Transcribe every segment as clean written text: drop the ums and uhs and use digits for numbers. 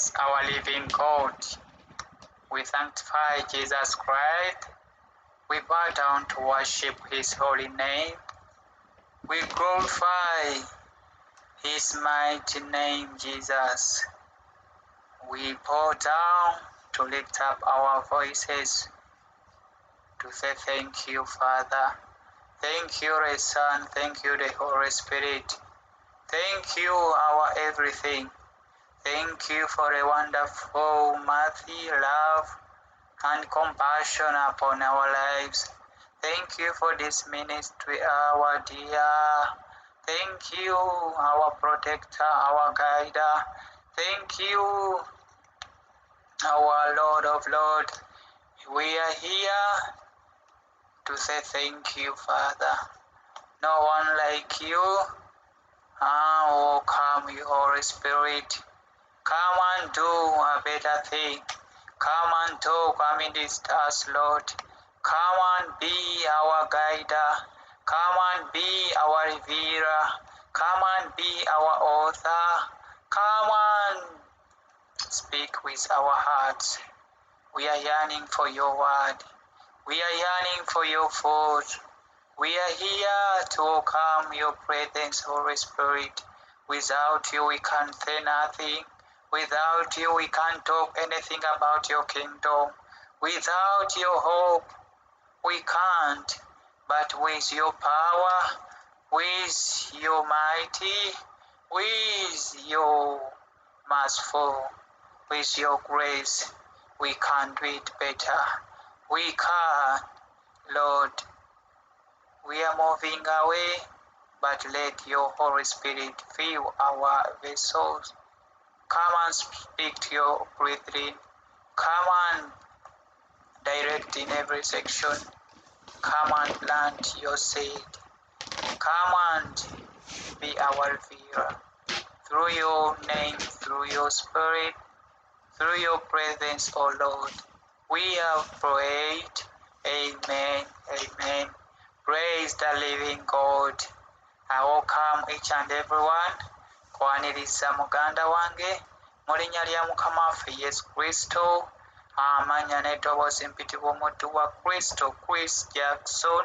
praise our living God. We sanctify Jesus Christ. We bow down to worship His holy name. We glorify His mighty name, Jesus. We bow down to lift up our voices to say thank you, Father. Thank you, the Son. Thank you, the Holy Spirit. Thank you, our everything. Thank you for a wonderful mercy, love, and compassion upon our lives. Thank you for this ministry, our dear. Thank you, our protector, our guider. Thank you, our Lord of Lords. We are here to say thank you, Father. No one like you. Oh, come, you Holy Spirit. Come and do a better thing. Come and talk amidst us, Lord. Come and be our guider. Come and be our revealer. Come and be our author. Come and speak with our hearts. We are yearning for your word. We are yearning for your food. We are here to welcome your presence, Holy Spirit. Without you, we can say nothing. Without you, we can't talk anything about your kingdom. Without your hope, we can't. But with your power, with your mighty, with your merciful, with your grace, we can do it better. We can, Lord. We are moving away, but let your Holy Spirit fill our vessels. Come and speak to your brethren. Come and direct in every section. Come and plant your seed. Come and be our revealer. Through your name, through your spirit, through your presence, O Lord, we have prayed. Amen. Amen. Praise the living God. I welcome each and everyone. Kwaniriza muganda wange mu linnya lya Mukama waffe Yesu Kristo, amanya n'eddoboozi mpitibwa omuddu wa Kristo, Chris Jackson,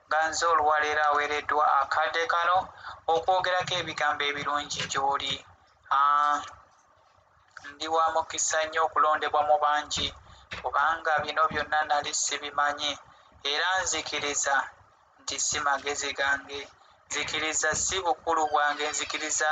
nga nze olwaleero aweereddwa akadde kano okwogerako ebigambo ebirungi gy'oli. Ndi wa mukisa nnyo okulondebwa mu bangi, kubanga bino byonna nali sibimanyi, era nzikiriza nti si magezi gange, nzikiriza si bukulu bwange, nzikiriza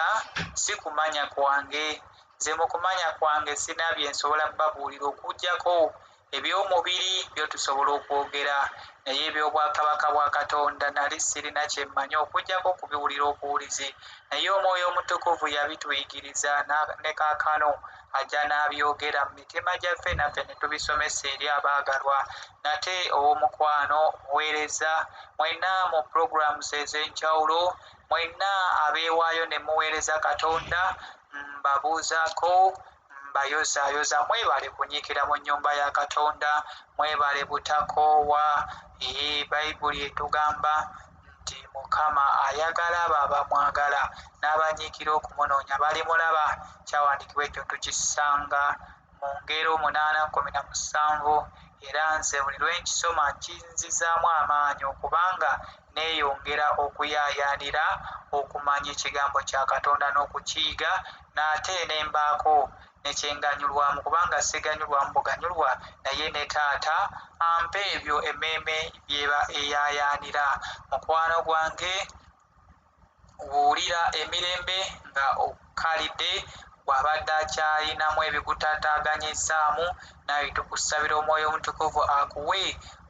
si kumanya kwange. Nze mu kumanya kwange sina bye nsobola kubabuulira okuggyako eby'omubiri byo tusobola okwogera, naye eby'obwakabaka bwa Katonda nali sirina kye mmanyi okuggyako kubiwulira obuwulizi, naye Omwoyo Omutukuvu yabituyigiriza ne kaakano ajja n'abyogera mu mitima gyaffe, naffe ne tubisomesa eri abaagalwa. Nate ow'omukwano muweereza mwenna mu programs ez'enjawulo, mwenna abeewaayo ne muweereza Katonda, mbabuuzaako, mbayozaayoza, mwebale kunyiikira mu nnyumba ya Katonda, mwebale butakoowa. Bayibuli etugamba nti Mukama ayagala abo abamwagala, n'abanyiikira okumunoonya balimulaba. Kyawandiikibwa ekyo tukisanga mu Ngero 8:17, era nze buli lwe nkisoma kinzizaamu amaanyi okubanga neeyongera okuyaayaanira okumanya ekigambo kya Katonda n'okukiyiga, n'ate ne mbaako nekyenganyulwamu, kubanga siganyulwamu buganyulwa, naye ne Taata ampa ebyo emmeeme byeba eyaayaanira. Mukwano gwange, wuulira emirembe nga okkalidde, bw'abadde akyalinamu ebikutaataaganyizaamu, nawe tukusabira Omwoyo Omutukuvu akuwe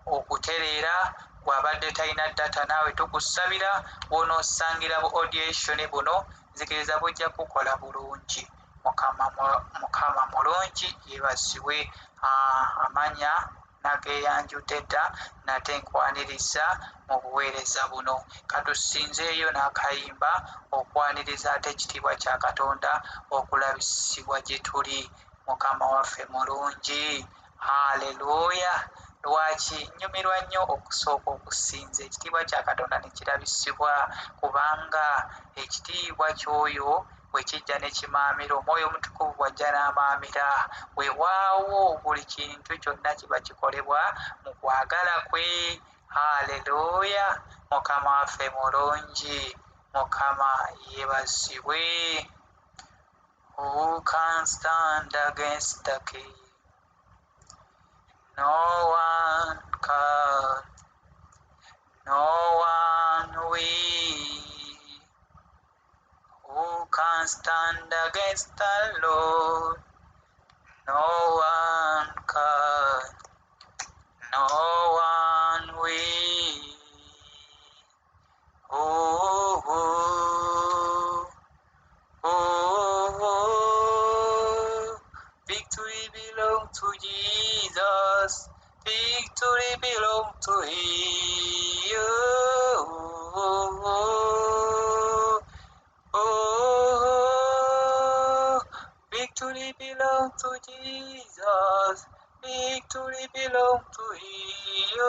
okutereera. Bw'abadde talina data, naawe tukusabira bw'onoosangira bu audiation buno, nzikiriza bujja kukola bulungi. Mukama mulungi, yeebazibwe. Amanya nageeyanjudde dda, nate nkwaniriza mu buweereza buno. Katusinzeeyo n'akayimba okwaniriza ate ekitiibwa kya Katonda okulabisibwa gye tuli. Mukama waffe mulungi. Haleluya. Lwaki nnyumirwa nnyo okusooka okusinza ekitiibwa kya Katonda ne kirabisibwa, kubanga ekitiibwa ky'oyo wekijja ne kimaamira. Omwoyo omutukuvu bw'ajja n'amaamira, weewaawo buli kintu kyonna kiba kikolebwa mu kwagala kwe. Haleluya! Mukama waffe mulungi, Mukama yeebazibwe. Who can stand against the king? No one can, no one will. Who can stand against the Lord? No one can, no one will. Oh, oh, oh, oh. Victory belongs to Jesus. Victory belongs to Him. Oh, oh, oh. Victory belongs to Jesus. Victory belongs to Him.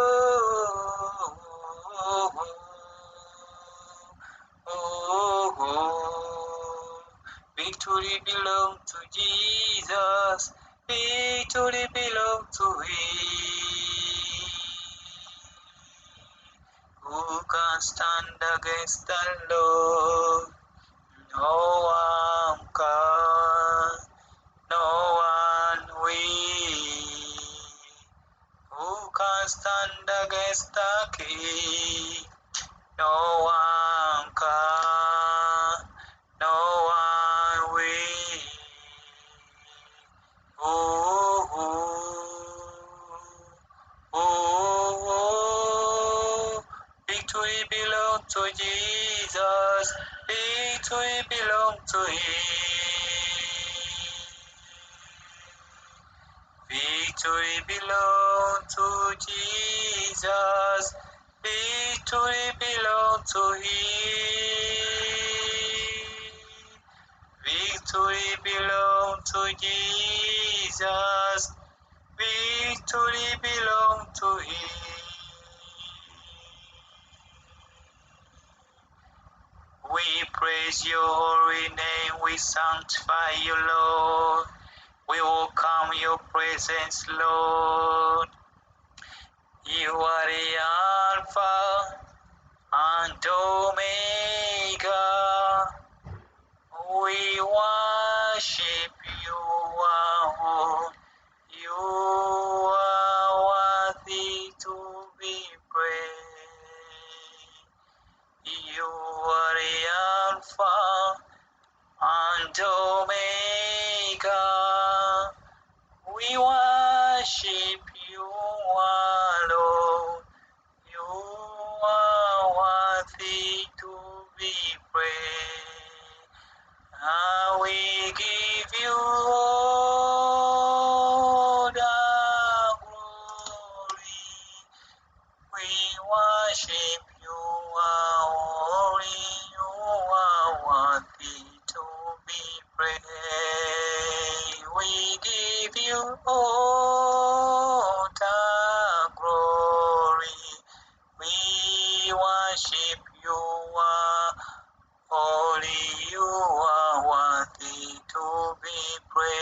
Oh, oh, oh. Victory belongs to Jesus. Victory belongs to Him. Who can stand against the Lord? No one can, no one will. Who can stand against the King? No one can, no one will. Oh, oh, oh, oh. Victory belongs to Jesus. Victory belongs to Him. Victory belongs to Jesus. Victory belongs to Him. Victory belongs to Jesus. Victory belongs to Him. We praise your holy name. We sanctify you, Lord. We welcome your presence, Lord. You are the Alpha and Omega. We worship you, Lord. You are worthy to be praised. You are the Alpha and Omega. We worship you, Lord. You are worthy to be praised. We give you all the glory. We worship you, holy. You are worthy to be praised. We give you all the glory. We worship you, holy. You are worthy to be praised.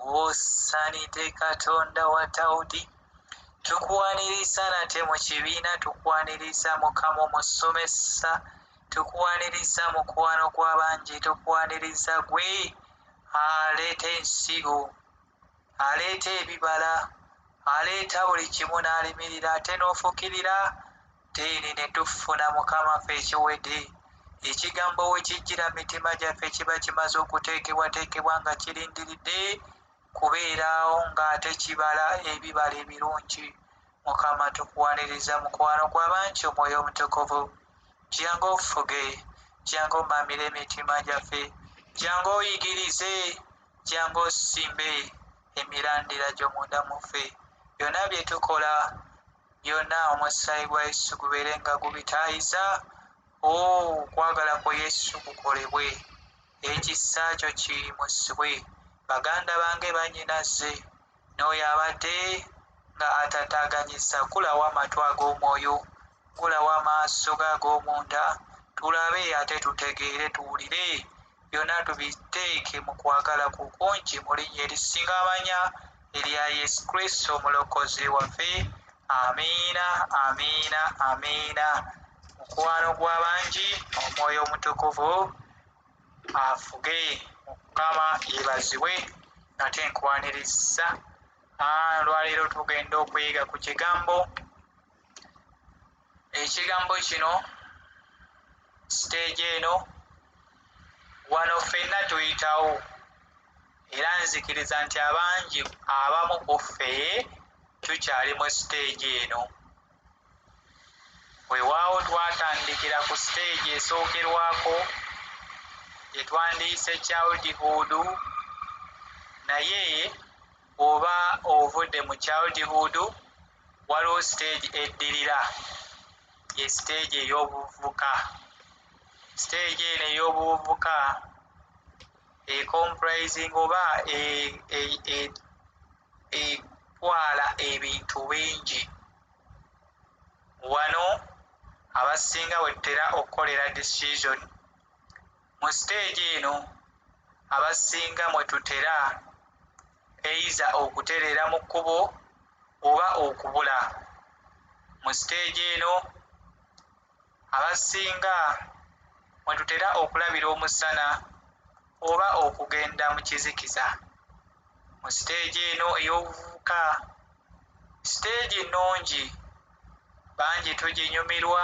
Osanite Katonda wa Daudi, tukwaniriza nate mu kibiina, tukwaniriza Mukama omusomesa, tukwaniriza mukwano gw'abangi, tukwaniriza gwe aleeta ensigo, aleeta ebibala, aleeta buli kimu n'alimirira, ate n'ofukirira teeni ne tufuna Mukama ffe ekiwedde. Ekigambo we kijjira mitima gyaffe kiba kimaze okuteekebwateekebwa nga kirindiridde kubeeraawo ng'ate kibala ebibala ebirungi. Mukama tukwaniriza mukwano gw'abangi, omwoyo omutukuvu jjangu ofuge, jjangu omamire emitima gyaffe, jjangu oyigirize, jjangu osimbe emirandira gy'omunda mu ffe. Byonna bye tukola, byonna omusaayi gwa Yesu gubeere nga gubitaayiza. Okwagala kwa Yesu kukolebwe, ekisa kyo kiyimusibwe. Baganda bange bannyinaze, n'oyo abadde nga atataaganyisa, gulawo amatu ag'omwoyo, gulawo amaaso ge ag'omunda, tulabe ate tutegeere tuwulire byonna tubiteeke mu kwagala kukungi mu linnya erisinga amanya erya Yesu Kristo omulokozi waffe. Amiina, amiina, amiina. Mukwano gw'abangi, omwoyo omutukuvu afuge. Mukama yeebazibwe. Ate nkwaniriza olwaleero tugenda okuyiga ku kigambo. Ekigambo kino siteegi eno wano ffenna tuyitawo, era nzikiriza nti abangi abamu ku ffe tukyali mu siteegi eno. Weewaawo twatandikira ku siteegi esookerwako gye twandiyise childhood, naye oba ovudde mu childhood waliwo siteegi eddirira, ye siteegi ey'obuvubuka. Siteegi eno ey'obuvubuka comprising oba etwala ebintu bingi. Wano abasinga we tutera okukolera decision. Mu siteegi eno abasinga mwe tutera eiza okutereera mu kkubo oba okubula. Mu siteegi eno abasinga mwe tutera okulabira omusana oba okugenda mu kizikiza. Mu siteegi eno ey'obuvubuka, siteegi nnungi, bangi tuginyumirwa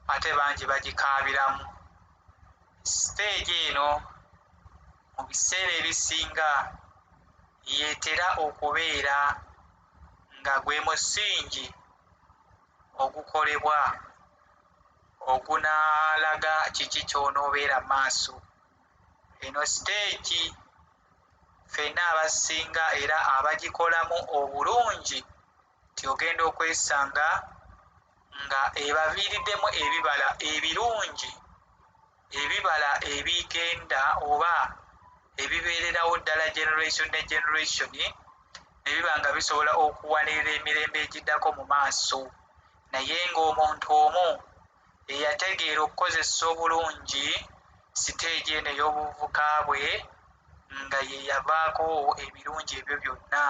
ate bangi bagikaabiramu. Siteegi eno mu biseera ebisinga yeetera okubeera nga gwe musingi ogukolebwa ogunaalaga kiki ky'onoobeera maaso. Eno siteegi ffenna abasinga era abagikolamu obulungi nti ogenda okwesanga nga ebaviiriddemu ebibala ebirungi, ebibala ebigenda oba ebibeererawo ddala generation ne generation, ne biba nga bisobola okuwanirira emirembe egiddako mu maaso. Naye ng'omuntu omu eyategeera okukozesa obulungi siteegi eno ey'obuvubuka bwe nga ye yavaako ebirungi ebyo byonna.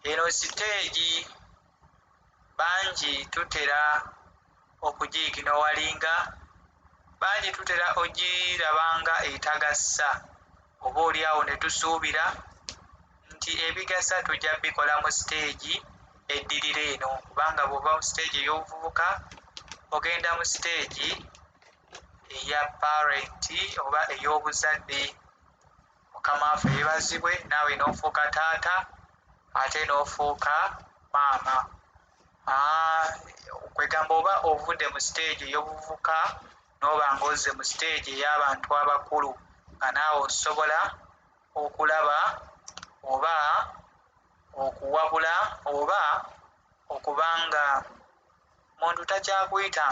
Eno siteegi bangi tutera okugiyiginowalinga, bangi tutera ogirabanga etagassa, oba oliawo ne tusuubira nti ebigasa tujja bikola mu siteegi eddirira eno, kubanga bw'ova mu siteegi ey'obuvubuka ogenda mu siteegi eya parenti oba ey'obuzadde. Mukama waffe yeebazibwe, naawe n'ofuuka taata ate n'ofuuka maama. Kwegamba oba ovudde mu siteegi ey'obuvubuka n'oba ng'ozze mu siteegi ey'abantu abakulu, nga naawe osobola okulaba oba okuwabula oba okubanga muntu takyakuyita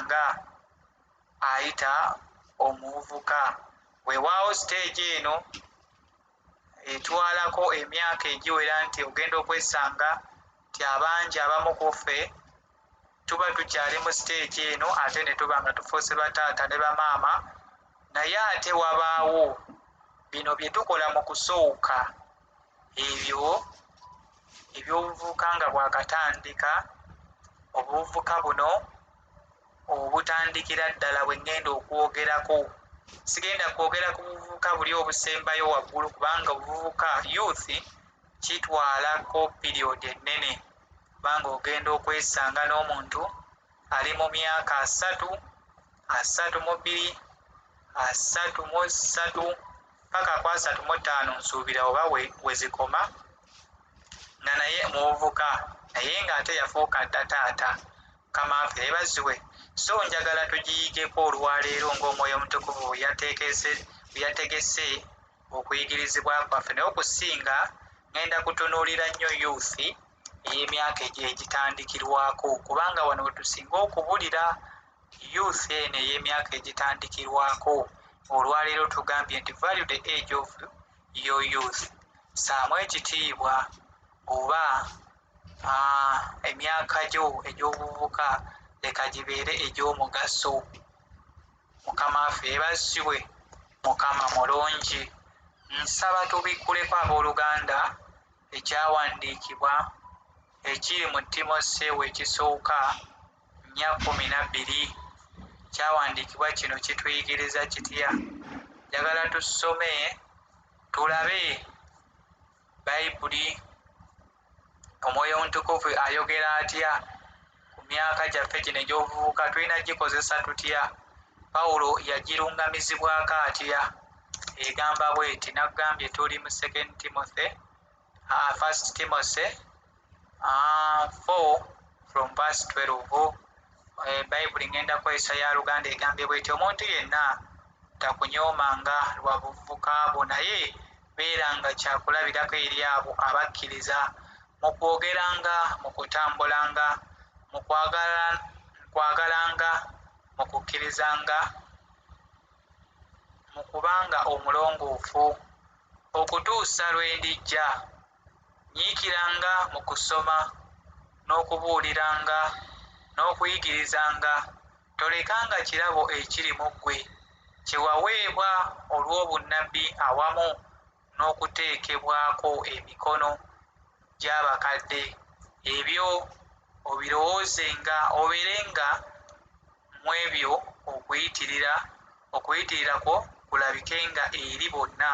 ayita omuvubuka. Weewaawo siteegi eno etwalako emyaka egiwera nti ogenda okwesanga nti abangi abamu ku ffe tuba tukyali mu siteegi eno ate ne tuba nga tufuuse bataata ne bamaama. Naye ate wabaawo bino bye tukola mu kusooka, ebyo eby'obuvubuka nga bwakatandika. Obuvubuka buno obutandikira ddala bwe ngenda okwogerako, sigenda kwogera ku buvubuka buli obusembayo waggulu, kubanga obuvubuka youth kitwalako period ennene, kubanga ogenda okwesanga n'omuntu ali mu myaka 32, 33, 33 paka ku 35 nsuubira oba we zikoma, nga naye muvubuka naye ng'ate yafuuka dda taata. Mukama waffe yeebazibwe. So njagala tugiyigeko olwaleero ng'omwoyo omutukuvu bwe yategese okuyigirizibwa kwaffe. Naye okusinga ngenda kutunuulira nnyo youth ey'emyaka egyo egitandikirwako, kubanga wano we tusinga okubulira youth eno ey'emyaka egitandikirwako. Olwaleero tugambye nti value the age of your youth. Saamu ekitiibwa oba emyaka gyo egy'obuvubuka leka gibeere egy'omugaso. Mukama waffe yeebazibwe, Mukama mulungi. Nsaba tubikkuleko abooluganda ekyawandiikibwa ekiri mu Timoseewo ekisooka 4:12. Kyawandiikibwa kino kituyigiriza kitya? Njagala tusome tulabe Bayibuli Omwoyo Omutukuvu ayogera atya ku myaka gyaffe gino egy'obuvubuka, tulina gikozesa tutya? Pawulo yagirungamizibwako atya? Egamba bweti, nagambye tuli mu 1 Timothy 4:12. Bayibuli ngenda kwesa ya Luganda egambye bweti, omuntu yenna takunyoomanga lwa buvubuka bwo, naye beeranga kyakulabirako eri abo abakkiriza, mu kwogeranga, mu kutambulanga, mu kwagalanga, mu kukkirizanga, mu kubanga omulongoofu, okutuusa lwe ndijja. Nyiikiranga mu kusoma n'okubuuliranga n'okuyigirizanga. Tolekanga kirabo ekiri mu ggwe kye waweebwa olw'obunnabbi awamu n'okuteekebwako emikono gy'abakadde. Ebyo obirowoozenga, obeerenga mu ebyo okuyitirira kwo kulabikenga eri bonna.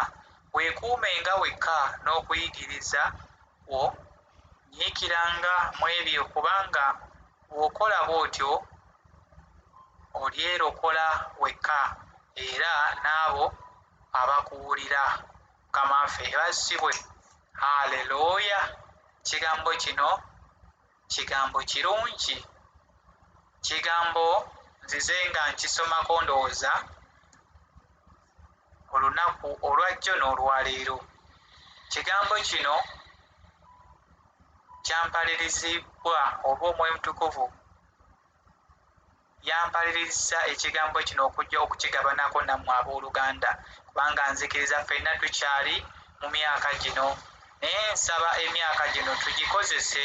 Weekuumenga wekka n'okuyigiriza kwo. Nyiikiranga mu ebyo, kubanga bw'okola bw'otyo olyerokola wekka era n'abo abakuwulira. Mukama waffe yeebazibwe. Haleluya! Kigambo kino kigambo kirungi, kigambo nzize nga nkisomako ndowooza olunaku olwajjo n'olwaleero. Kigambo kino kyampalirizibwa oba Omwoyo Mutukuvu yampaliriza ekigambo kino okujja okukigabanako nammwe abooluganda, kubanga nzikiriza ffenna tukyali mu myaka gino, naye nsaba emyaka gino tugikozese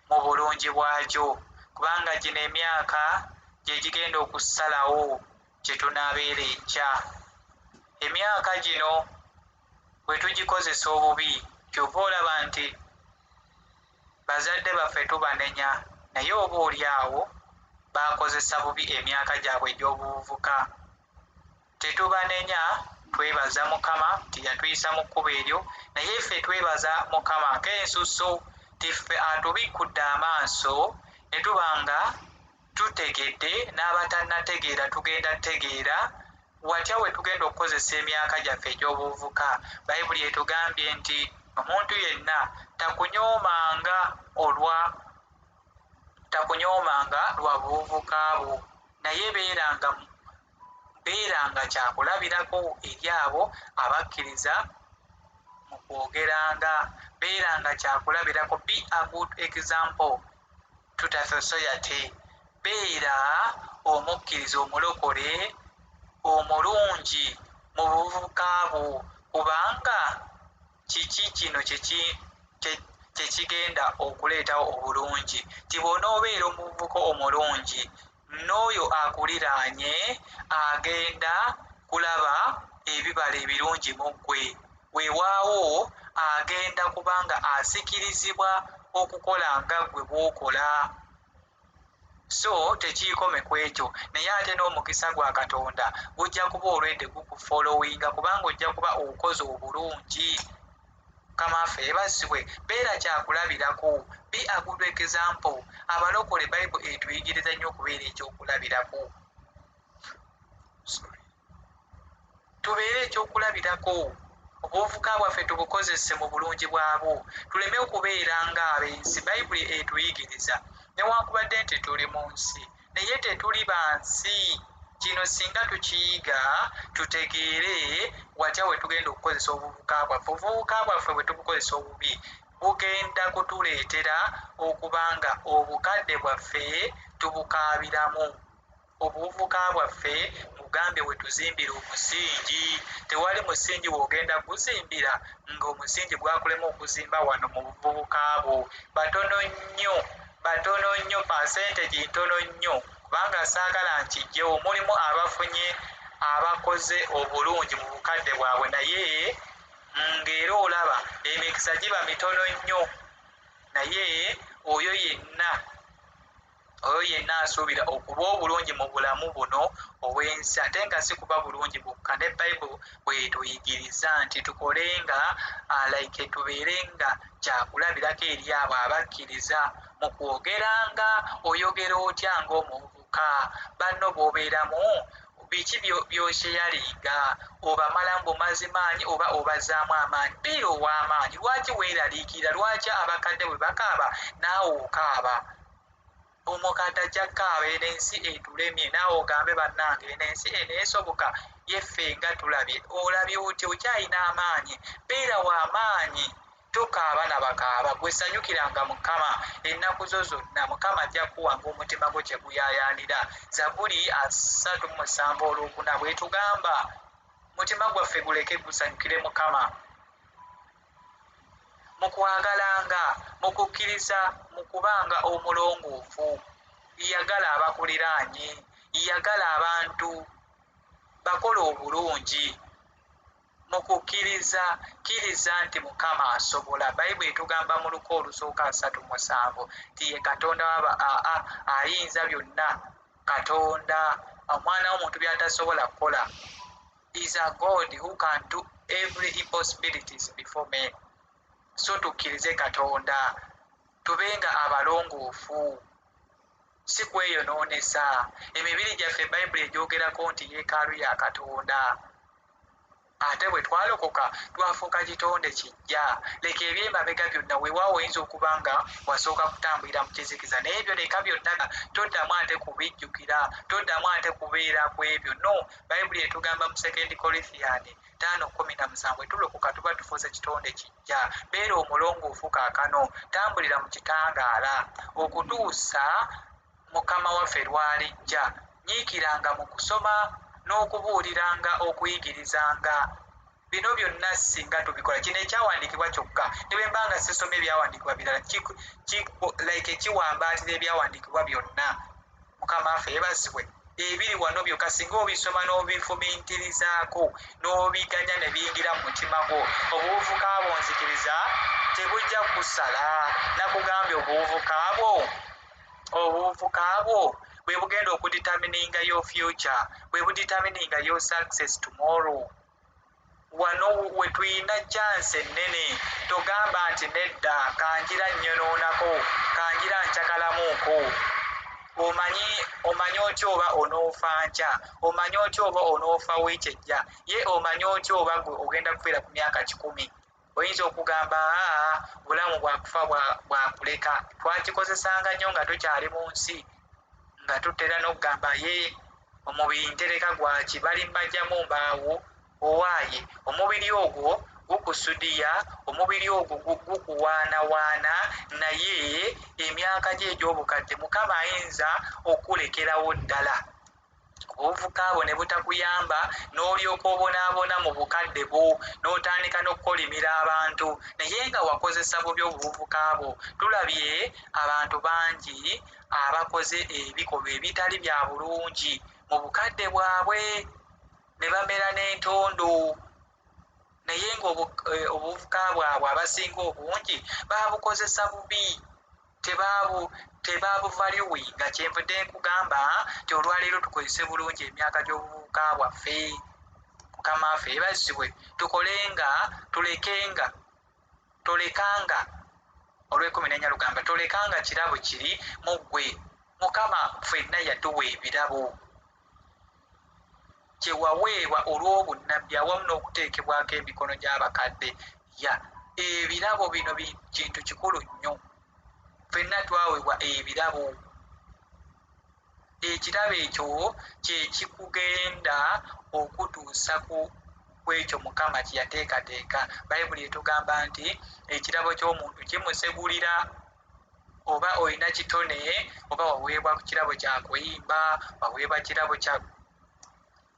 mu bulungi bwagyo, kubanga gino emyaka gye gigenda okusalawo kye tunaabeera enkya. Emyaka gino bwe tugikozesa obubi, kyova olaba nti bazadde baffe tubanenya, naye oba oli awo bakozesa bubi emyaka gyabwe egy'obuvubuka. Tetubanenya, twebaza Mukama nti yatuyisa mu kkubo eryo, naye ffe twebaza Mukama nk'ensuso ti ffe atubikkudde amaaso ne tubanga tutegedde, n'abatannategeera tugenda tegeera watya we tugenda okukozesa emyaka gyaffe egy'obuvubuka. Bayibuli etugambye nti omuntu yenna takunyoomanga lwa buvubuka bwo, naye beeranga kyakulabirako eri abo abakkiriza mu kwogeranga. Beeranga kyakulabirako, be a good example to the society. Beera omukkiriza omulokole omulungi mu buvubuka bwo, kubanga kiki kino kyekigenda okuleetawo obulungi, ti bw'onoobeera omuvubuka omulungi n'oyo akuliraanye agenda kulaba ebibala ebirungi mu ggwe, weewaawo agenda kubanga asikirizibwa okukola nga ggwe bw'okola. So tekiikome ku ekyo, naye ate n'omukisa gwa Katonda gujja kuba olwedde gukufolowinga, kubanga ojja kuba okoze obulungi. Mukama waffe yeebazibwe. Beera kyakulabirako, be a good example. Abalokole Bayibuli etuyigiriza nnyo okubeera ekyokulabirako. Tubeere ekyokulabirako, obuvubuka bwaffe tubukozese mu bulungi bwabwo, tuleme okubeera ng'abensi. Bayibuli etuyigiriza newankubadde nti tuli mu nsi, naye tetuli ba nsi. Kino singa tukiyiga tutegeere watya we tugenda okukozesa obuvubuka bwaffe. Obuvubuka bwaffe bwe tubukozesa obubi bugenda kutuleetera okuba nga obukadde bwaffe tubukaabiramu. Obuvubuka bwaffe mugambye we tuzimbira omusingi. Tewali musingi w'ogenda guzimbira ng'omusingi gwakulema okuzimba wano mu buvubuka bwo. Batono nnyo, pasenteji ntono nnyo kubanga saagala nkijjewo. Mulimu abafunye abakoze obulungi mu bukadde bwabwe, naye ng'era olaba emikisa giba mitono nnyo. Naye oyo yenna asuubira okuba obulungi mu bulamu buno obw'ensi, ate nga si kuba bulungi bwokka. Ne Bayibuli bwetuyigiriza nti tukolenga like tubeerenga kyakulabirako eri abo abakkiriza. Mu kwogeranga oyogera otya ng'omuvubuka? Banno b'obeeramu biki byosheyalinga? Obamalamu bumazi maanyi oba obazaamu amaanyi? Beera ow'amaanyi. Lwaki weeraliikirira? Lwaki abakadde bwe bakaaba naawe okaaba? Omukadde ajja kukaaba ensi etulemye, naawe ogambe bannange ensi eneesoboka, yeffe nga tulabye. Olabye otya? Okyalina amaanyi. Beera w'amaanyi, tokaaba na bakaaba. Gwe sanyukiranga Mukama ennaku zo zonna. Mukama ajja kuwanga omutima gwo kye guyaayaanira. Zabuli 37:4 bwetugamba mutima gwaffe guleke gusanyukire Mukama. Mu kwagalanga, mu kukkiriza, mu kubanga omulongoofu. Yagala abakuliraanye, yagala abantu bakola obulungi. Mu kukkiriza, kkiriza nti Mukama asobola. Bayibuli etugamba mu Luka 3:7 nti ye Katonda ayinza byonna. Katonda omwana w'omuntu by'atasobola kukola. Is a God who can do every impossibilities before men. So tukkirize Katonda, tubenga abalongoofu, si kweyonoonesa. Emibiri gyaffe Bayibuli egyogerako nti yeekaalu ya Katonda. Ate bwe twalokoka twafuuka kitonde kijja. Leka ebyemabega byonna, weewaawo oyinza okuba nga wasooka kutambulira mu kizikiza, naye ebyo leka byonna, toddamu ate kubijjukira, toddamu ate kubeera ku ebyo. No, Bayibuli etugamba mu 2 Corinthians 5:17 tulokoka tuba tufuuse kitonde kijja. Beera omulongoofu kaakano, tambulira mu kitangaala okutuusa Mukama waffe lw'alijja. Nyiikiranga mu kusoma n'okubuuliranga, okuyigirizanga. Bino byonna singa tubikola, kino ekyawandiikibwa kyokka, ne bwe mba nga sisoma ebyawandiikibwa birala, kiwambaatira ebyawandiikibwa byonna. Mukama waffe yeebazibwe. Ebiri wano byokka singa obisoma n'obifumiitirizaako n'obiganya ne biyingira mu mutima gwo, obuvubuka bwo nzikiriza tebujja kusala. Nakugambye obuvubuka bwo bwe bugenda okuditamininga your future, bwe buditamininga your success tomorrow. Wano we tuyina chance ennene. Togamba nti nedda, kanjira nnyonoonako, kanjira nkyakalamuuko. Omanyi otya oba onoofa nkya? Omanyi otya oba onoofa wiikejja? Ye omanyi otya oba gwe ogenda kufiira ku myaka 10? Oyinza okugamba bulamu bwakufa bwakuleka. Twakikozesanga nnyo nga tukyali mu nsi, nga tutera n'okugamba ye omubiri ntereka gwaki, bali mbajjamu mbaawo owaaye. Omubiri ogwo gukusudiya, omubiri ogwo gukuwaanawaana, naye emyaka gye egy'obukadde Mukama ayinza okulekerawo ddala. Obuvubuka bwo ne butakuyamba, n'olyoka obonaabona mu bukadde bwo, n'otandika n'okukolimira abantu, naye nga wakozesa bubi obuvubuka bwo. Tulabye abantu bangi abakoze ebikolwa ebitali bya bulungi mu bukadde bwabwe ne bamera n'entondo, naye ng'obuvubuka bwabwe abasinga obungi baabukozesa bubi, tebaabuvaluwinga. Kyenvudde nkugamba nti olwaleero tukozese bulungi emyaka gy'obuvubuka bwaffe. Mukama waffe yeebazibwe. Tukolenga, tolekanga olw'14 lugamba tolekanga kirabo kiri mu ggwe. Mukama ffenna yatuwa ebirabo kye waweebwa olw'obunnabbi awamu n'okuteekebwako emikono gy'abakadde. Ebirabo bino kintu kikulu nnyo. Ffenna twaweebwa ebirabo. Ekirabo ekyo kye kikugenda okutuusa ku ekyo Mukama kye yateekateeka. Bayibuli etugamba nti ekirabo ky'omuntu kimusegulira. Oba olina kitone, oba waweebwa kirabo kya kuyimba, waweebwa kirabo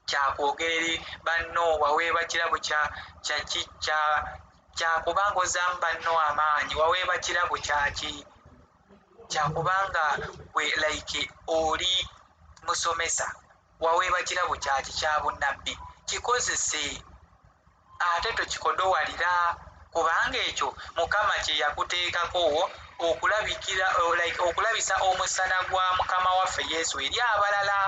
kyakwogera eri banno, waweebwa kirabo kyakubanga ozaamu banno amaanyi, waweebwa kirabo kyakubanga like oli musomesa waweebwa kirabo kyaki kya bunnabbi kikozese ate tokikodowalira kubanga ekyo mukama kye yakuteekako okulabisa omusana gwa mukama waffe yesu eri abalala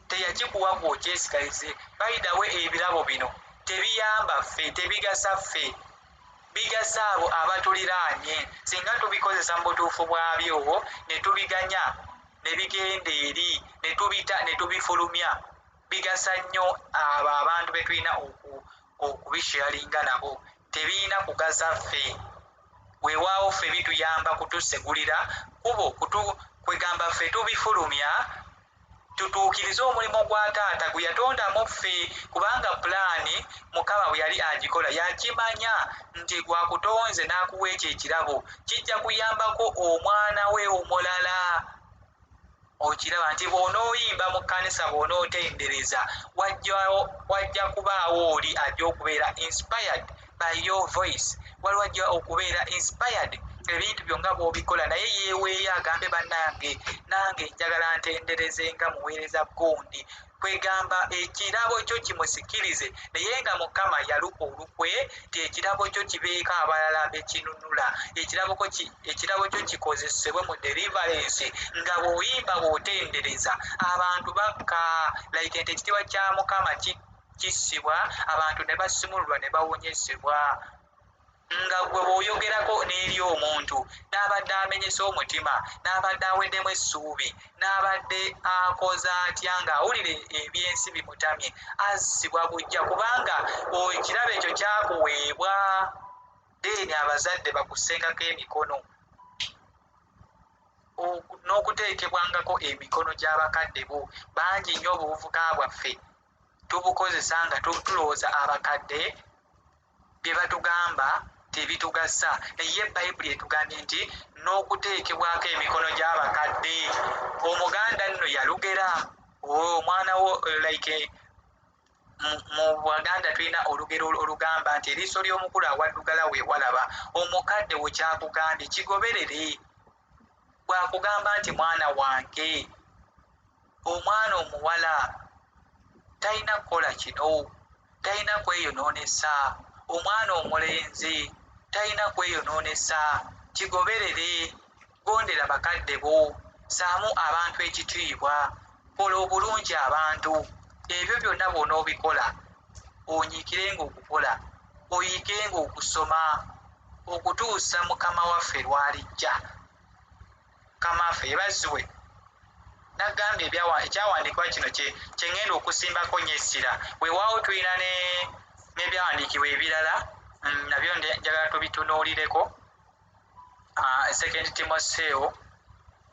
teyakikuwa gwokyesigalize bayidawe ebirabo bino tebiyamba ffe tebigasa ffe bigasa abo abatuliraanye singa tubikozesa mu butuufu bwabyo ne tubiganya ne bigenda eri ne tubifulumya bigasa nnyo abo abantu be tulina okubisharinga nabo tebirina kugasa ffe weewaawo ffe bituyamba kutusegulira kubo kwegamba ffe tubifulumya tutuukirize omulimu gwa taata gwe yatondamu ffe kubanga pulaani mukama bwe yali agikola yakimanya nti gwakutonze n'akuwa ekyo ekirabo kijja kuyambako omwana we omulala okiraba nti bw'onooyimba mu kkanisa bw'onootendereza wajja kubaawo oli ajja okubeera inspired by your voice wali wajja okubeera inspired ebintu byonna bw'obikola naye yeeweeyo agambe bannange nange njagala ntendereze nga muweereza gundi kwegamba ekirabo kyo kimusikirize naye nga mukama yaluka olukwe ti ekirabo kyo kibeeko abalala bekinunula ekirabo kyo kikozesebwe mu deliverance nga bw'oyimba bw'otendereza abantu bakka like nti ekitiibwa kya mukama kissibwa abantu ne basimululwa ne bawonyesebwa nga gwe bw'oyogerako n'eri omuntu n'abadde amenyesa omutima n'abadde aweddemu essuubi n'abadde akoza atya ng'awulire ebyensi bimutamye assibwa bujja kubanga ekirabo ekyo kyakuweebwa deeni abazadde bakusengako emikono n'okuteekebwangako emikono gy'abakadde bo bangi nnyo obuvubuka bwaffe tubukozesa nga tulowooza abakadde bye batugamba tebitugasa naye bayibuli etugambye nti n'okuteekebwako emikono gy'abakadde omuganda nno yalugera omwana wo like mu Bwaganda tulina olugero olugamba nti eriiso ly'omukulu awaddugala weewalaba omukadde we kyakugambye kigoberere bw'akugamba nti mwana wange omwana omuwala talina kukola kino talina kweyonoonesa omwana omulenzi talina kweyonoonesa kigoberere gondera bakadde bo saamu abantu ekitiibwa kola obulungi abantu ebyo byonna bw'onoobikola onyiikirenga okukola oyigenga okusoma okutuusa mukama waffe lw'alijja mukama waffe yeebazibwe nagambye ekyawandiikibwa kino kye ngenda okusimbako nnyo essira weewaawo tulina n'ebyawandiikibwa ebirala nabyo njagala tubitunuulireko 2 Timotheo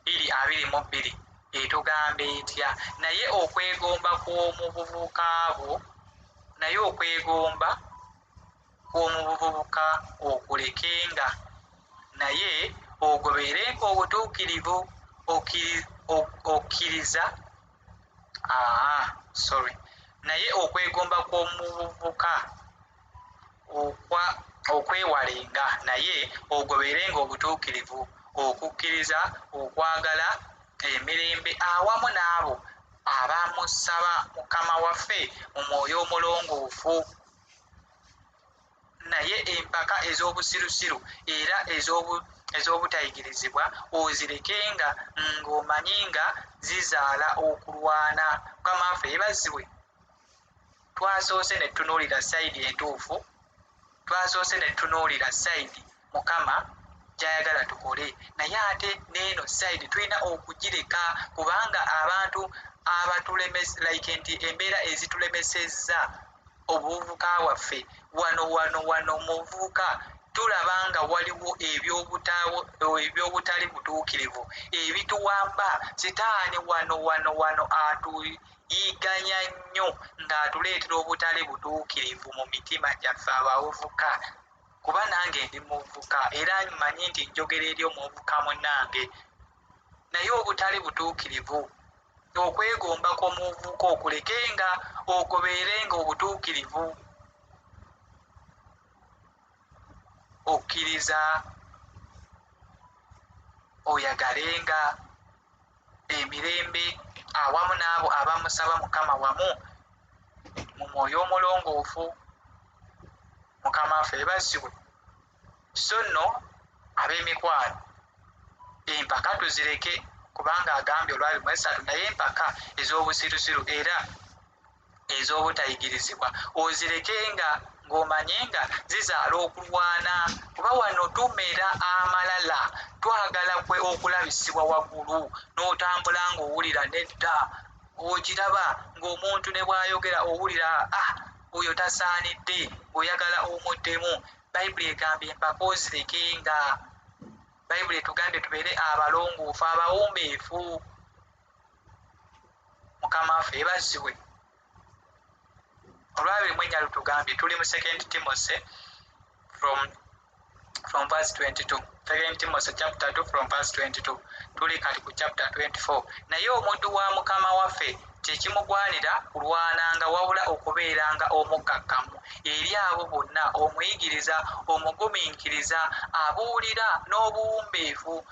2:22 etugamba etya naye okwegomba kw'omubuvubuka okulekenga naye ogoberenga obutuukirivu naye okwegomba kw'omubuvubuka okwewalenga naye ogoberenga obutuukirivu okukkiriza okwagala emirembe awamu n'abo abamusaba mukama waffe mu mwoyo omulongoofu naye empaka ez'obusirusiru era ez'obutayigirizibwa ozirekenga ng'omanyi nga zizaala okulwana mukama waffe yeebazibwe twasoose ne tunuulira sayidi entuufu twasoose ne tunuulira sayidi mukama gy'ayagala tukole naye ate n'eno sayidi tulina okugireka kubanga abantu like nti embeera ezitulemesezza obuvubuka bwaffe wano mu buvubuka tulaba nga waliwo ebyobutali butuukirivu ebituwamba sitaani wano atuyiganya nnyo ng'atuleetera obutali butuukirivu mu mitima gyaffe abavubuka kuba nange ndi muvubuka era mmanyi nti njogera eri omuvubuka munnange naye obutali butuukirivu okwegomba kw'omuvubuka okulekenga ogobeerenga obutuukirivu okkiriza oyagalenga emirembe awamu n'abo abamusaba Mukama wamu mu mwoyo omulongoofu. Mukama waffe yeebazibwe. So nno ab'emikwano, empaka tuzireke, kubanga agambye olwali mu esatu, naye empaka ez'obusirusiru era ez'obutayigirizibwa ozirekenga ng'omanye nga zizaala okulwana, kuba wano tumera amalala, twagala okulabisibwa waggulu, n'otambula ng'owulira nedda, okiraba ng'omuntu ne bw'ayogera owulira oyo tasaanidde, oyagala omuddemu. Bayibuli egambye empaka ozirekenga. Bayibuli etugambye tubeere abalongoofu, abawombeefu. Mukama waffe yeebazibwe. Olwabiri mu ennya lutugambye, tuli mu 2 Timothy from verse 22. 2 Timothy chapter 2 from verse 22. Tuli kati ku chapter 24. Naye omuddu wa Mukama waffe tekimugwanira kulwananga, wabula okubeeranga omukkakkamu eri abo bonna, omuyigiriza, omugumiikiriza, abuulira n'obuwumbeefu,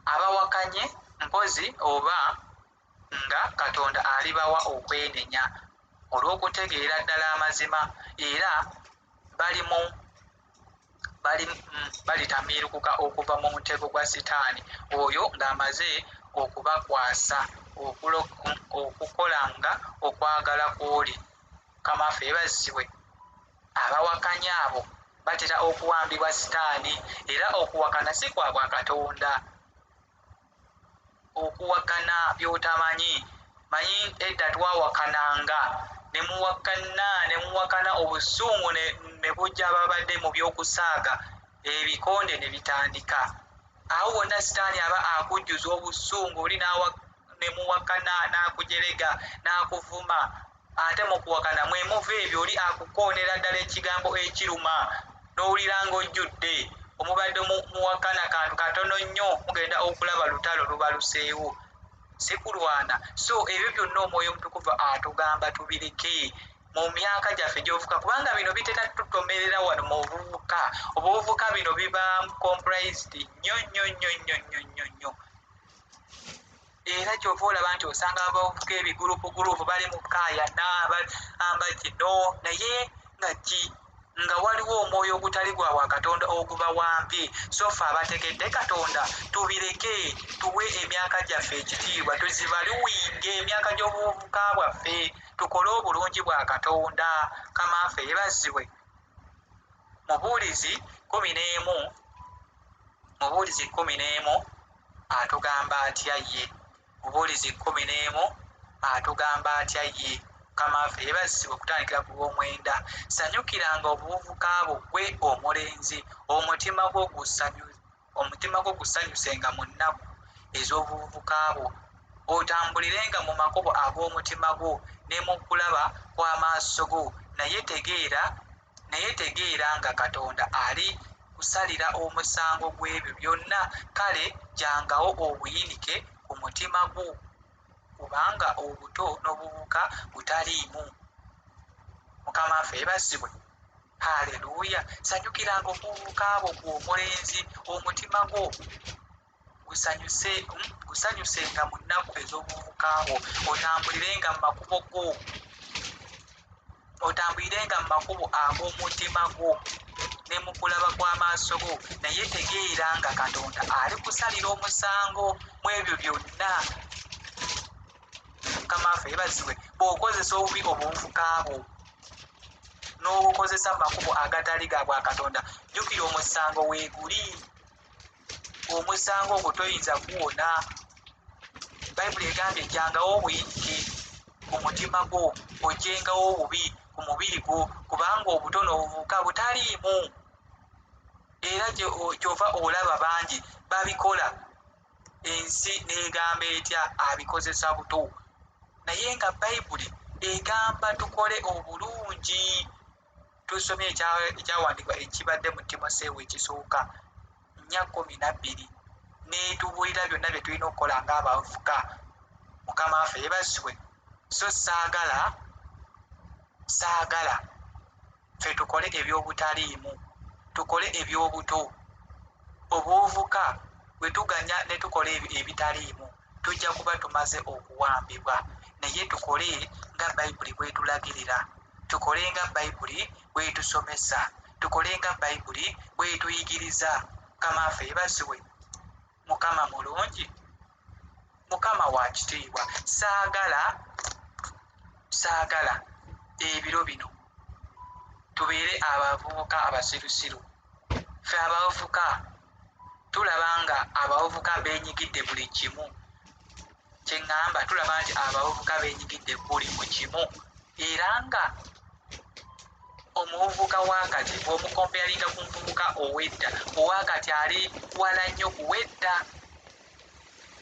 abawakanye mpozi oba nga Katonda alibawa okwenenya olw'okutegeera ddala amazima, era balitamiirukuka okuva mu mutego gwa Sitaani oyo ng'amaze okubakwasa okukolanga okwagala kw'oli. Mukama waffe yeebazibwe. Abawakanya abo batera okuwambibwa Sitaani, era okuwakana si kwa bwa Katonda. Okuwakana by'otamanyi, manyi edda twawakananga ne muwakana obusungu ne bujja ababadde mu by'okusaaga, ebikonde ne bitandika. Awo wonna Sitaani aba akujjuza obusungu, oli ne muwakana n'akujerega n'akuvuma, ate mu kuwakana mwe muva ebyo, oli akukoonera ddala ekigambo ekiruma, n'owulira ng'ojjudde. Omubadde muwakana kantu katono nnyo, mugenda okulaba lutalo lubaluseewo, si kulwana. So ebyo byonna Omwoyo Omutukuvu atugamba tubireke mu myaka gyaffe gy'ovuka, kubanga bino bitera tutomerera wano mu buvubuka. Obuvubuka bino biba comprised nnyo nnyo nnyo nnyo nnyo nnyo nnyo. Era kyova olaba nti osanga abavubuka ebigurupu bali mu kaayana, bamba kino, naye nga waliwo omwoyo ogutali gwa bwa Katonda ogubawambye. So ffe abategedde Katonda tubireke, tuwe emyaka gyaffe ekitiibwa, tuzibaluwinge emyaka gy'obuvubuka bwaffe, tukole obulungi bwa Katonda. Mukama waffe yeebazibwe. Mubuulizi 11 atugamba atya ye? Mubuulizi 11 atugamba atya ye? Mukama waffe yeebazibwe. Okutandikira ku lw'omwenda, sanyukiranga obuvubuka bwo ggwe omulenzi, omutima gwo gusanyusenga mu nnaku ez'obuvubuka bwo, otambulirenga mu makubo ag'omutima gwo ne mu kulaba kw'amaaso go, naye tegeera nga Katonda ali kusalira omusango gw'ebyo byonna. Kale jangawo obuyinike ku mutima gwo, kubanga obuto n'obuvubuka butaliimu. Mukama waffe yeebazibwe. Haleluya. Sanyukiranga obuvubuka bwo ggwe omulenzi, omutima gwo gusanyusenga mu nnaku ez'obuvubuka bwo, otambulirenga mu makubo ag'omutima gwo ne mu kulaba kw'amaaso go, naye tegeera nga Katonda ali kusalira omusango mu ebyo byonna. Mukama waffe yeebazibwe. Bw'okozesa obubi obuvubuka bwo n'obukozesa mu makubo agatali ga bwa Katonda, jjukira omusango weeguli. Omusango ogwo toyinza kuwona. Bayibuli egambye jjangawo obuyinike ku mutima gwo, ojjengawo obubi ku mubiri gwo, kubanga obuto n'obuvubuka butaliimu. Era kyova olaba bangi babikola, ensi n'egamba etya abikozesa buto, naye nga Bayibuli egamba tukole obulungi. Tusomye ekyawandiikibwa ekibadde mu Timoseewo ekisooka 4:12, netubuulira byonna bye tulina okukola ng'abavubuka. Mukama waffe yeebazibwe. So saagala ffe tukole eby'obutaliimu, tukole eby'obuto. Obuvubuka bwe tuganya ne tukola ebitaliimu tujja kuba tumaze okuwambibwa. Naye tukole nga Bayibuli bwetulagirira, tukole nga Bayibuli bwetusomesa, tukole nga Bayibuli bwetuyigiriza. Mukama waffe yeebazibwe. Mukama mulungi, Mukama wa kitiibwa. Saagala ebiro bino tubeere abavubuka abasirusiru. Ffe abavubuka tulaba nga abavubuka beenyigidde buli kimu. Kye ŋŋamba, tulaba nti abavubuka beenyigidde buli mu kimu, era nga omuvubuka waakati bw'omukompeyalinga ku muvubuka ow'edda, owaakati ali wala nnyo kuwedda.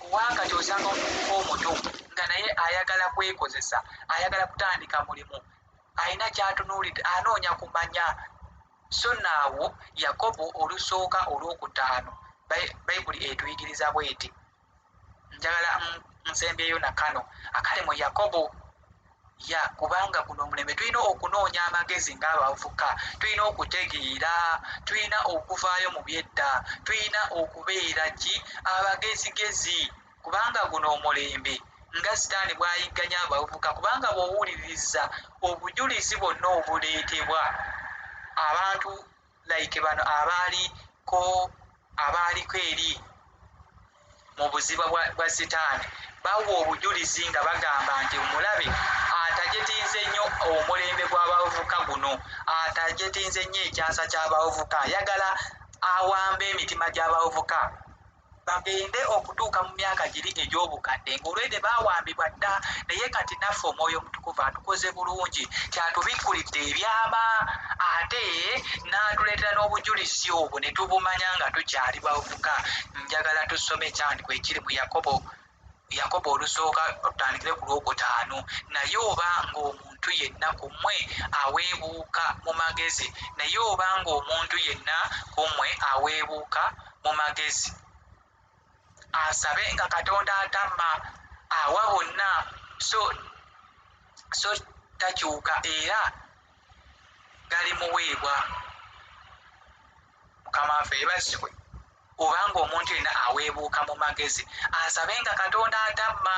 Owaakati osanga omuvubuka omuto nga naye ayagala kwekozesa, ayagala kutandika mulimu, alina kyatunuulidde, anoonya kumanya. So naawo Yakobo olusooka olwokutaano Bayibuli etuyigiriza bweti. Njagala nsembyeyo na kano akali mu Yakobo. Kubanga guno omulembe tulina okunoonya amagezi ng'abavuka, tulina okutegeera, tulina okuvaayo mu byedda, tulina okubeera abagezigezi, kubanga guno omulembe nga Sitaani bw'ayigganya abavubuka. Kubanga bw'owuliriza obujulizi bwonna obuleetebwa abantu like bano abaaliko eri mu buziba bwa Sitaani, bawa obujulizi nga bagamba nti omulabe atajetinze nnyo omulembe gw'abavubuka guno, atajetinze nnyo ekyasa ky'abavubuka, ayagala awamba emitima gy'abavubuka bagende okutuuka mu myaka giri egy'obukadde, ng'olwedde baawambibwa dda. Naye kati naffe Omwoyo Omutukuvu atukoze bulungi, kyatubikkulidde ebyama, ate n'atuleetera n'obujulizi obwo ne tubumanya nga tukyali bavubuka. Njagala tusome ekyandiko ekiri mu Yakobo olusooka tutandikire ku lwokutaano. Naye oba ng'omuntu yenna ku mmwe aweebuuka mu magezi, naye oba ng'omuntu yenna ku mmwe aweebuuka mu magezi, asabe nga Katonda atamma, awa bonna, so takyuka era galimuweebwa. Mukama waffe yeebazibwe. Oba ng'omuntu yenna aweebuuka mu magezi, asabe nga Katonda atamma.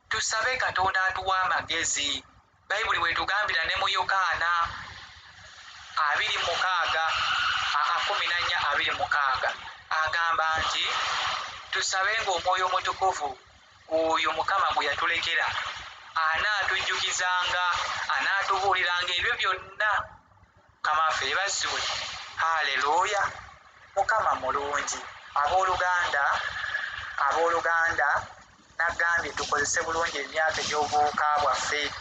Tusabe Katonda atuwa amagezi. Bayibuli bwetugambira ne mu Yokaana 14:26 agamba nti tusabe ng'Omwoyo Omutukuvu oyo Mukama gwe yatulekera anaatujjukizanga, anaatubuuliranga ebyo byonna. Mukama waffe yeebazibwe. Haleluya. Mukama mulungi. Abooluganda nagambye tukozese bulungi emyaka egy'obuvubuka bwaffe,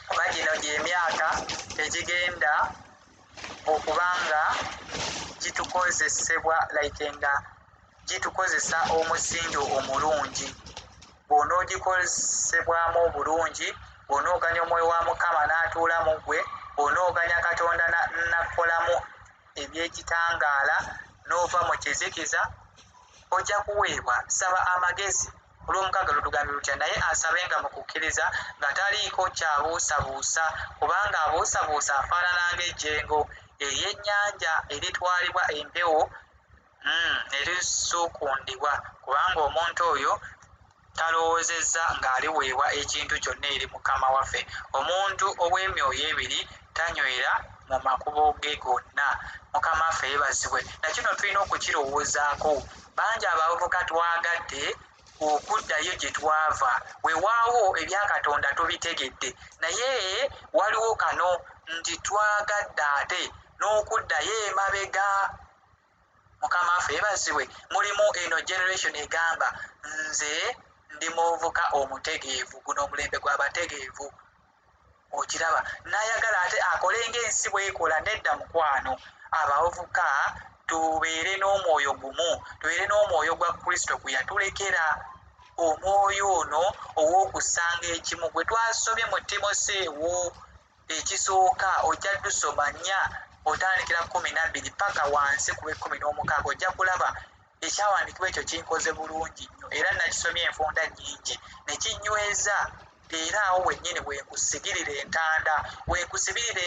kuba gino gy'emyaka egigenda okubanga gitukozesebwa nga gitukozesa omusingi omulungi. Bw'onoogikozesebwamu obulungi, bw'onooganya Omwoyo wa Mukama n'atuula mu ggwe, bw'onooganya Katonda n'akolamu ebyekitangaala, n'ova mu kizikiza, ojja kuweebwa. Saba amagezi. Olw'omukaaga lutugambye lutya, naye asabenga mu kukkiriza nga taliiko kyabuusabuusa, kubanga abuusabuusa afaanana ng'ejjengo ery'ennyanja eritwalibwa empewo erisuukundibwa, kubanga omuntu oyo talowoozezza ng'aliweebwa ekintu kyonna eri Mukama waffe. Omuntu ow'emyoyo ebiri tanywera mu makubo ge gonna. Mukama waffe yeebazibwe. Nakino tulina okukirowoozaako. Bangi abavubuka twagadde okuddayo gye twava. Weewaawo ebya Katonda tubitegedde, naye waliwo kano nti twagadde ate n'okuddayo emabega. Mukama waffe yeebazibwe. Mulimu eno generation egamba nze ndi muvubuka omutegeevu, guno omulembe gw'abategeevu. Okiraba n'ayagala ate akole ng'ensi bw'ekola. Nedda mukwano, abavubuka tubeere n'omwoyo gumu, tubeere n'omwoyo gwa Kristo gwe yatulekera. Omwoyo ono ow'okusanga ekimu gwe twasomye mu Timoseewo ekisooka, ojja tusoma 4 otandikira 12 paka wansi ku 16, ojja kulaba ekyawandiikibwa ekyo kinkoze bulungi nnyo, era nakisomye enfunda nnyingi ne kinyweza era awo wennyini wenkusibirira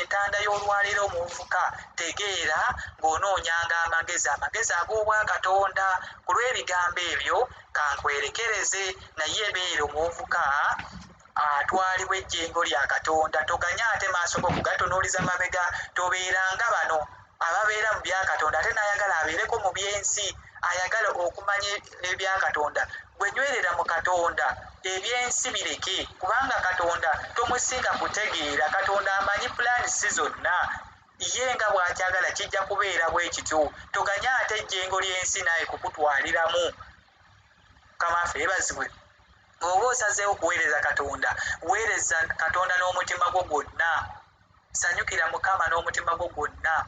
entanda y'olwaleero omuvubuka tegeera ng'onoonyanga amagezi ag'obwakatonda. Ku lw'ebigambo ebyo kankwerekereze naye ebeera omuvubuka atwalibwa ejjengo lya Katonda. Toganya ate maaso go kugatunuuliza mabega. Tobeeranga bano ababeera mu byakatonda ate n'ayagala abeereko mu byensi, ayagala okumanya ebyakatonda. Gwe nywerera mu Katonda, ebyensi bireke, kubanga Katonda tomusinga kutegeera. Katonda amanyi pulaanisi zonna, ye nga bw'akyagala kijja kubeera bwe kityo. Toganya ate ejjengo ly'ensi naye kukutwaliramu. Kamaafe yeebazibwe. Bw'oba osazeewo okuweereza Katonda, weereza Katonda n'omutima gwo gwonna. Sanyukira Mukama n'omutima gwo gwonna.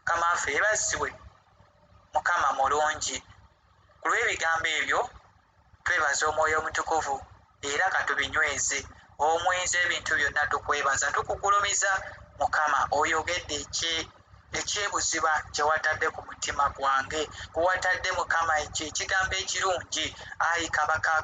Kamaafe yeebazibwe. Mukama mulungi. Ku lw'ebigambo ebyo twebaza Omwoyo Omutukuvu era katubinyweze. Omwenzi ebintu byonna tukwebaza, tukugulumiza Mukama oyogedde ekyebuziba kye watadde ku mutima gwange, kuwatadde Mukama ekigambo ekirungi. Ayi kabaka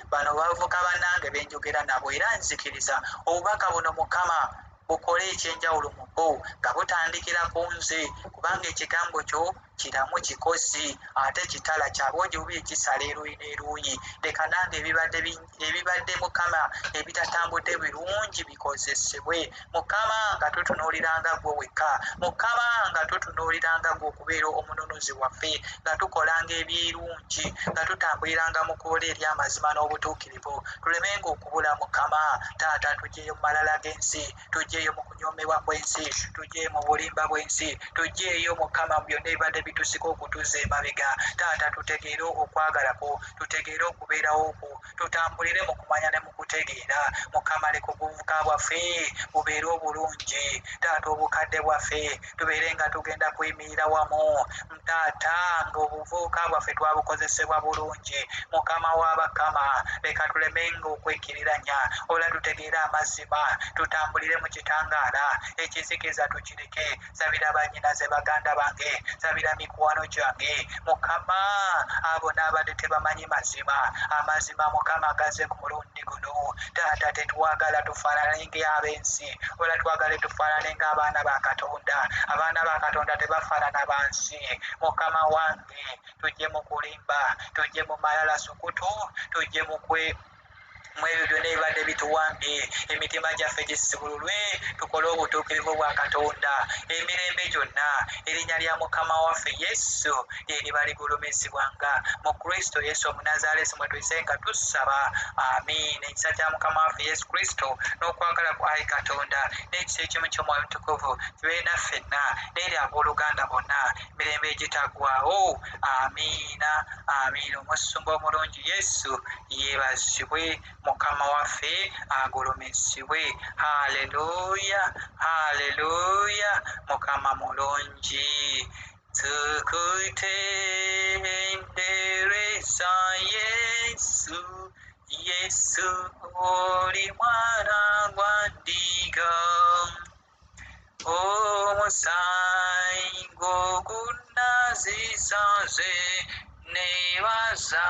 bano bavuka bannange benjogera nabo era nzikiriza obubaka buno Mukama bukole ekyenjawulo mu bo nga butandikira ku nze, kubanga ekigambo kyo kiramu kikozi ate kitala kyaboogi bubi ekisala eruuyi n'eruuyi. Leka nange ebibadde Mukama ebitatambudde birungi bikozesebwe Mukama, nga tutunuuliranga gwe wekka. Mukama, nga tutunuuliranga gwe okubeera omununuzi waffe, nga tukolanga ebyerungi, nga tutambuliranga mu kkubo ery'amazima n'obutuukirivu. Tulemenga okubula Mukama. Taata, tuggyeyo mu malala g'ensi, tuggyeyo mu kunyoomebwa kw'ensi, tuggyeyo mu bulimba bw'ensi, tuggyeyo Mukama mu byonna ebibadde bitusika okutuzza emabega. Taata, tutegeere okwagala kwo, tutegeere okubeerawo kwo, tutambulire mu kumanya ne mu kutegeera. Mukama, leka obuvubuka bwaffe bubeere obulungi. Taata, obukadde bwaffe tubeere nga tugenda kuyimirira wamu. Taata, ng'obuvubuka bwaffe twabukozesebwa bulungi. Mukama w'abakama, leka tulemenga okwekiriranya, ola tutegeere amazima, tutambulire mu kitangaala. Ekizikiza tukireke. Sabira bannyinaze baganda bange, sabira mikwano gyange Mukama, abo n'abadde tebamanyi mazima. Amazima Mukama gaze ku mulundi guno. Taata, tetwagala tufaanane ng'ab'ensi, ola twagale tufaanane ng'abaana ba Katonda. Abaana ba Katonda tebafaanana bansi. Mukama wange, tujje mu kulimba, tujje mu malala sukutu, tujje mu ebyo byonna ebibadde bituwambye. Emitima gyaffe gisibululwe, tukole obutuukirivu bwa Katonda emirembe gyonna. Erinnya lya Mukama waffe Yesu lyeriba ligulumizibwanga. Mu Kristo Yesu Omunazaalesi mwe tuyise nga tusaba. Amiina. Ekisa kya Mukama waffe Yesu Kristo n'okwagala kwa Katonda n'ekisa ekimu ky'Omwoyo Omutukuvu kibe naffenna n'eri abooluganda bonna emirembe egitaggwaawo. Amiina. Amiina. Omusumba omulungi Yesu yeebazibwe. Mukama waffe agulumizibwe. Haleluya, haleluya. Mukama mulungi. Tukutendereza Yesu, Yesu oli mwana gwa Ndiga. Omusango gunazizaze nebaza